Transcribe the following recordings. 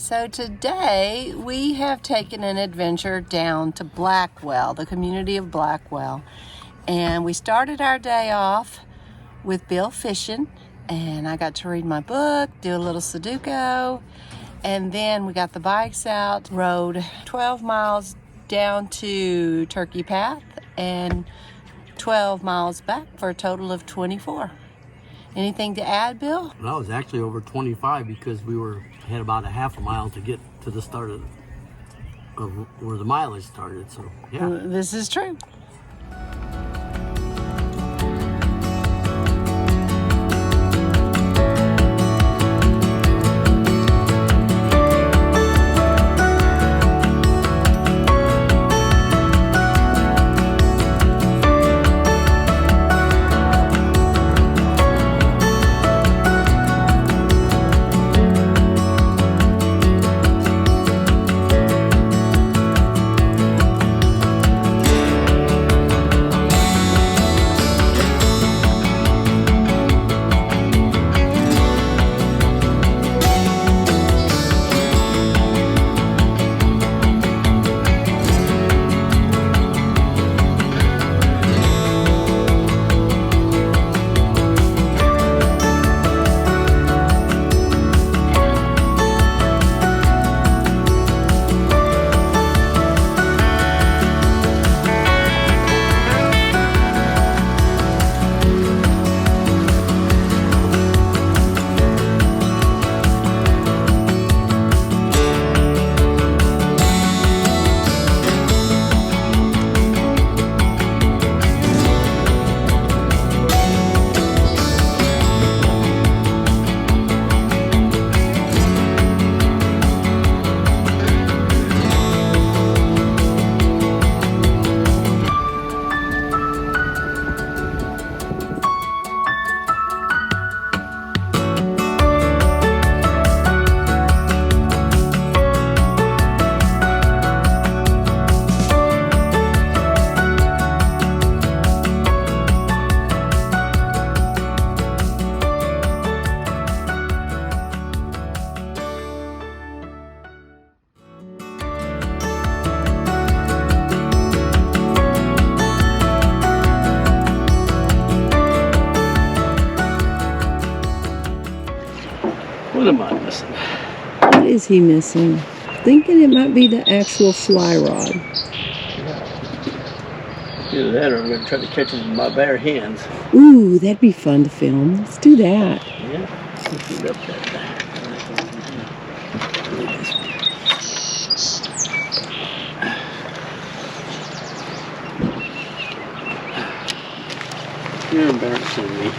So today we have taken an adventure down to Blackwell, the community of Blackwell. And we started our day off with Bill fishing, and I got to read my book, do a little Sudoku, and then we got the bikes out, rode 12 miles down to Turkey Path and 12 miles back for a total of 24. Anything to add, Bill? Well, it was actually over 25 because we had about a half a mile to get to the start of where the mileage started. So, yeah. This is true. What am I missing? What is he missing? Thinking it might be the actual fly rod. Either that or I'm going to try to catch it with my bare hands. Ooh, that'd be fun to film. Let's do that. Yeah. Let's get up there. You're embarrassing me.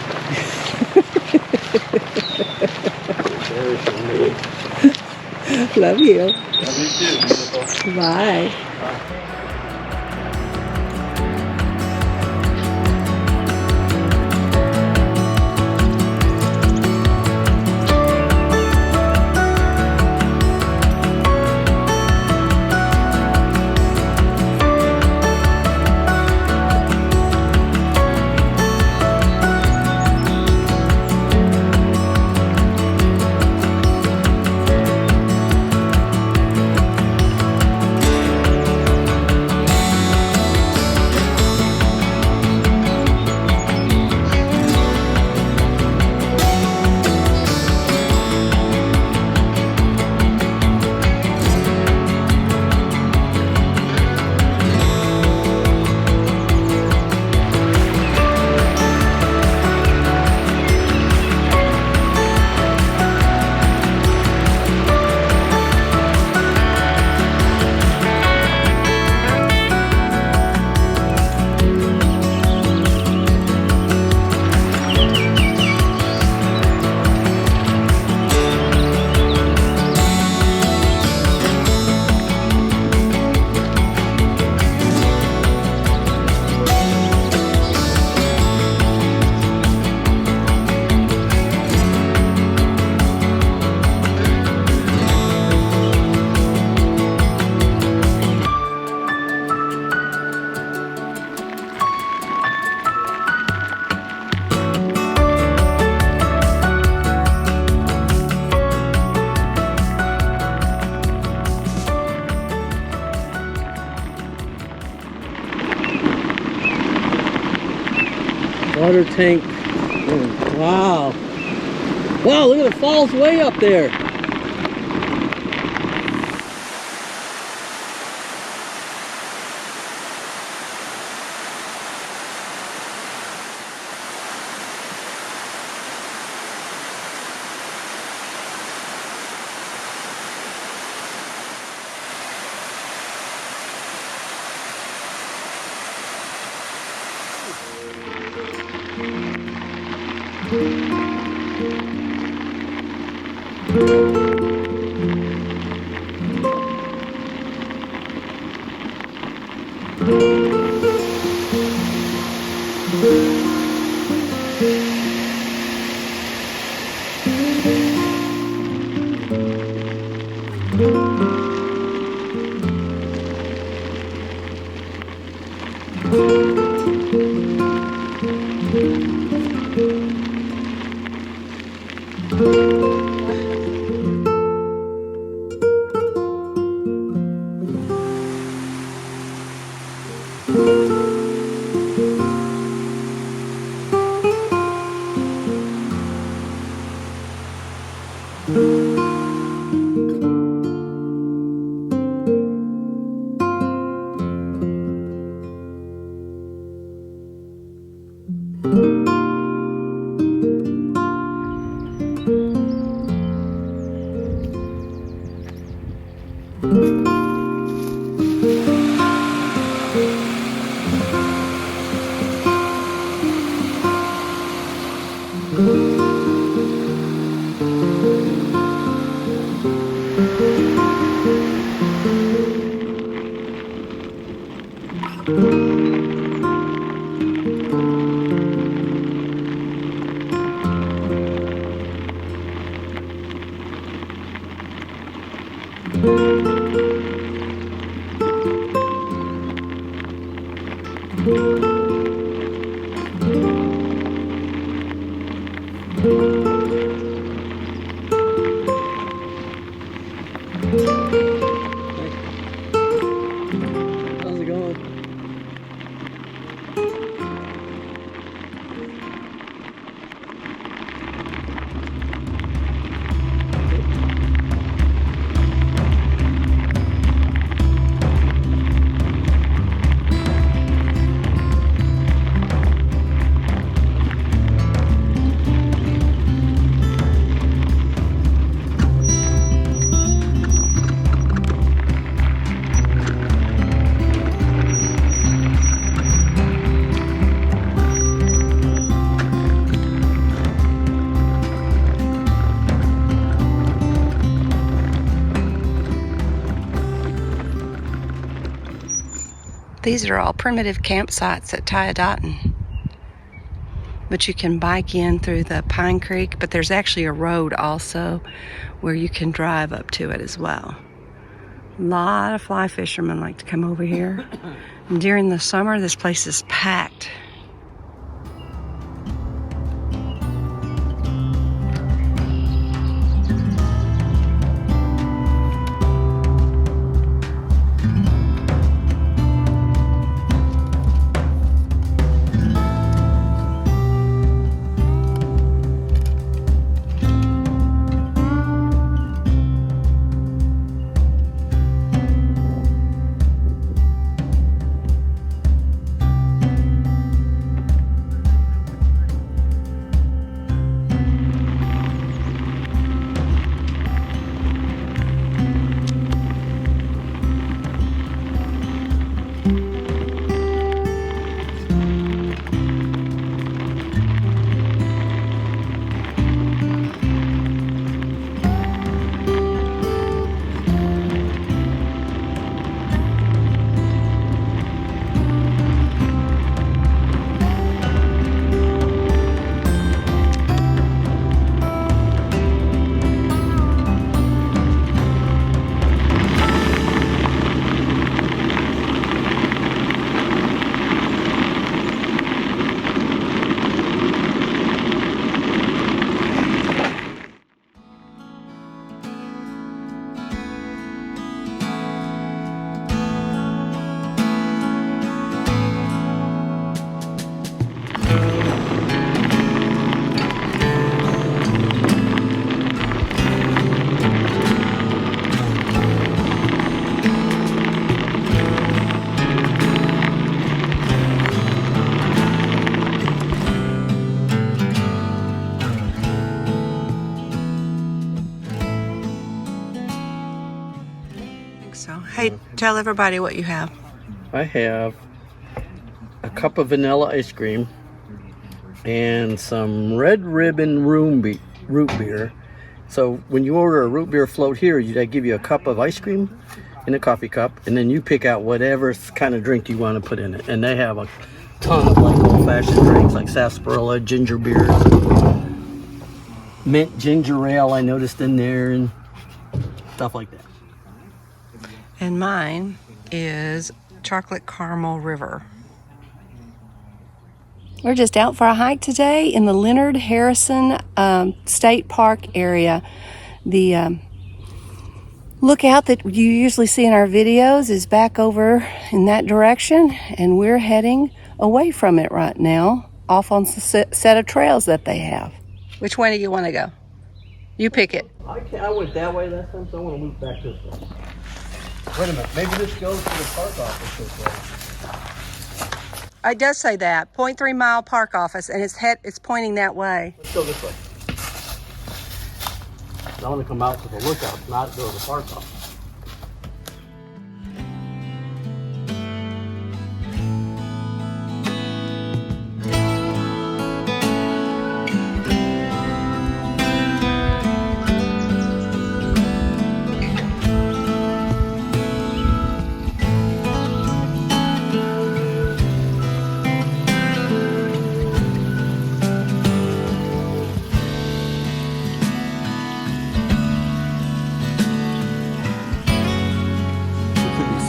Embarrassing me. Love you. Love you too, beautiful. Bye. Bye. Water tank. Wow. Wow, look at the falls way up there. How's it going? These are all primitive campsites at Aventon. But you can bike in through the Pine Creek, but there's actually a road also where you can drive up to it as well. A lot of fly fishermen like to come over here. And during the summer, this place is packed. Tell everybody what you have. I have a cup of vanilla ice cream and some Red Ribbon root beer. So when you order a root beer float here, they give you a cup of ice cream in a coffee cup, and then you pick out whatever kind of drink you want to put in it. And they have a ton of like old-fashioned drinks like sarsaparilla, ginger beers, mint ginger ale I noticed in there, and stuff like that. And mine is chocolate caramel river. We're just out for a hike today in the Leonard Harrison State Park area. The lookout that you usually see in our videos is back over in that direction, and we're heading away from it right now, off on the set of trails that they have. Which way do you want to go? You pick it. I went that way last time, so I want to loop back this way. Wait a minute, maybe this goes to the park office this way. It does say that, 0.3 mile park office, and it's pointing that way. Let's go this way. I want to come out to the lookout, not go to the park office.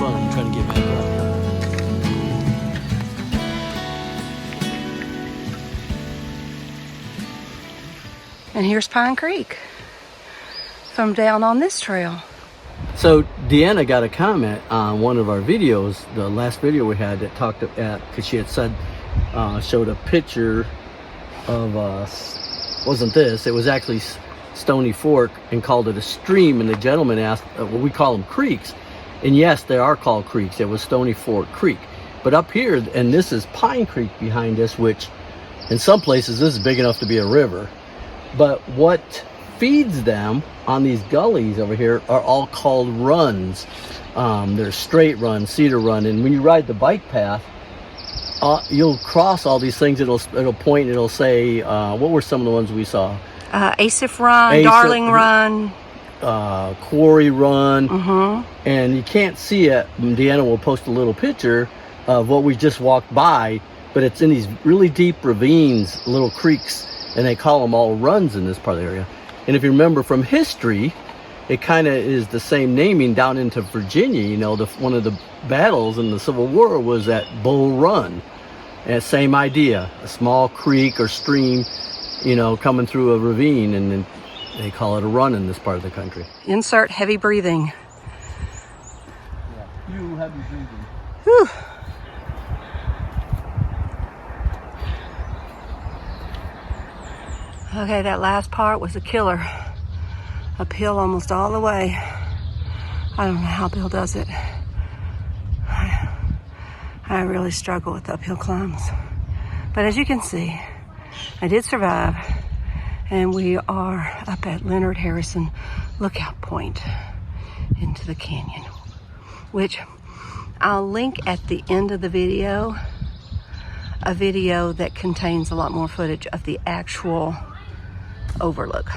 I'm trying to get back up. And here's Pine Creek from down on this trail. So DeAnna got a comment on one of our videos, the last video we had, that talked about, because she had said, showed a picture of, wasn't this, it was actually Stony Fork, and called it a stream, and the gentleman asked, well, we call them creeks. And yes, they are called creeks. It was Stony Fork Creek. But up here, and this is Pine Creek behind us, which in some places this is big enough to be a river. But what feeds them on these gullies over here are all called runs. There's Straight Run, Cedar Run, and when you ride the bike path, you'll cross all these things. It'll point, it'll say, what were some of the ones we saw? Asif Run, Darling Run. Quarry Run, and you can't see it. DeAnna will post a little picture of what we just walked by, but it's in these really deep ravines, little creeks, and they call them all runs in this part of the area. And if you remember from history, it kind of is the same naming down into Virginia. You know, one of the battles in the Civil War was at Bull Run, and same idea, a small creek or stream, you know, coming through a ravine, and then they call it a run in this part of the country. Insert heavy breathing. Yeah, you heavy breathing. Whew. Okay, that last part was a killer. Uphill almost all the way. I don't know how Bill does it. I really struggle with uphill climbs. But as you can see, I did survive. And we are up at Leonard Harrison Lookout Point into the canyon, which I'll link at the end of the video, a video that contains a lot more footage of the actual overlook.